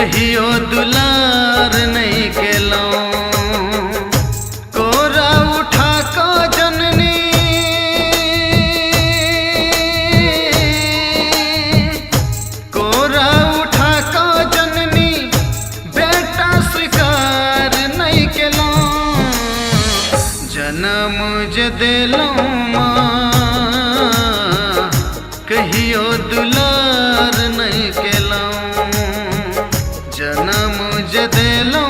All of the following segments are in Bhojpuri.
कहियो दुलार नहीं केलो कोरा उठा को जननी कोरा उठा को जननी बेटा स्वीकार नहीं केलो जन्म जे देलो कहियो दुलार नहीं केलो जन्म जे देलो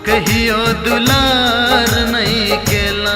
कहियो दुलार नहीं केलो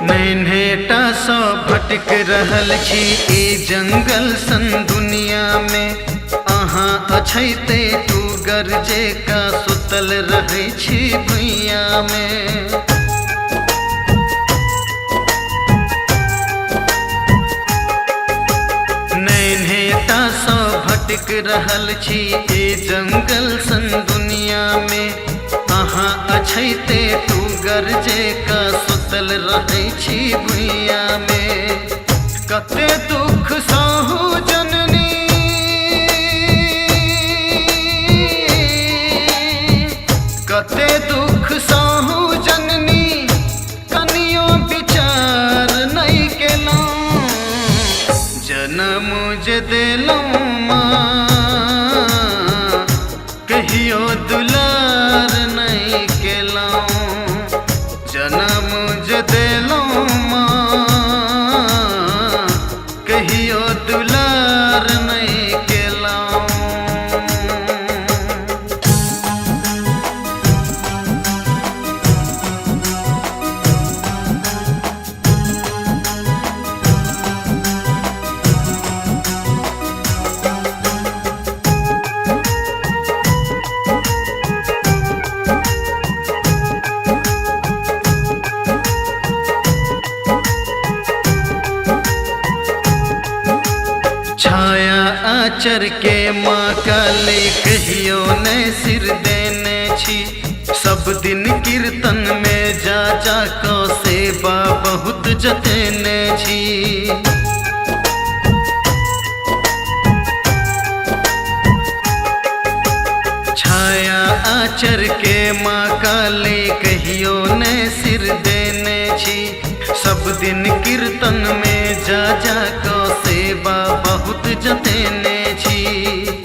नैनेटा सो भटक रहल छी ई जंगल सन दुनिया में अहाँ अछैते तू गरजे का सुतल रहै छी भुइया में नैनेटा सो भटक रहल छी ई जंगल सन दुनिया में अहाँ अछैते तू गरजे का सुतल रहै छी भुइया में कते दुख सहू जननी कते दुख सहू जननी कनियो विचार नहीं केलो जन्म जे देलो कहियो दुलार नहीं केलो जन्म जे देलो कहियो दुलार नहीं केलो छाया आचर के माँ काली कहियो ने सिर देने छी सब दिन कीर्तन में जा जा को सेवा बहुत जतेने छी छाया आचर के माँ काली कहियो ने सिर देने छी सब दिन कीर्तन में जा जा को सेवा बहुत जतेने छी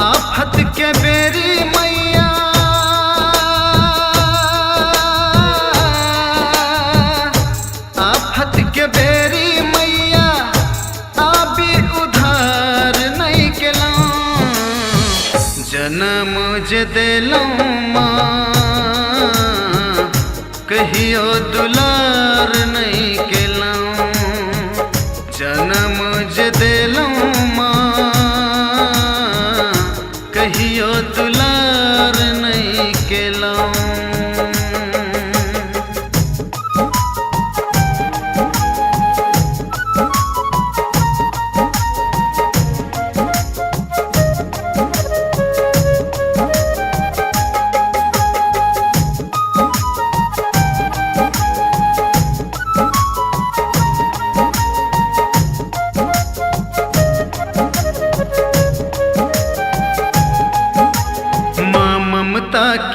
आफत के बेरी मैया आफत के बेरी मैया आबी उधार नहीं केलो जन्म जे देलो कहियो दुलार नहीं केलो जन्म जे देलो कहियो दुलार नहीं केलो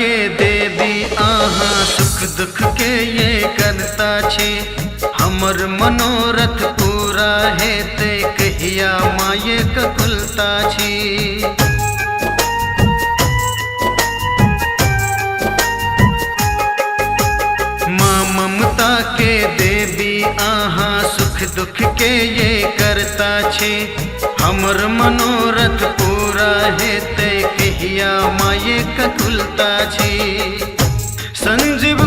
के देवी आहाँ सुख दुख के ये करता छे हमर मनोरथ पूरा हेते कहिया माये ककुलता छी माँ ममता के देवी आहाँ सुख दुख के ये करता छे हमर मनोरथ पूरा हेते कहिया माये ककुलता छी संजीव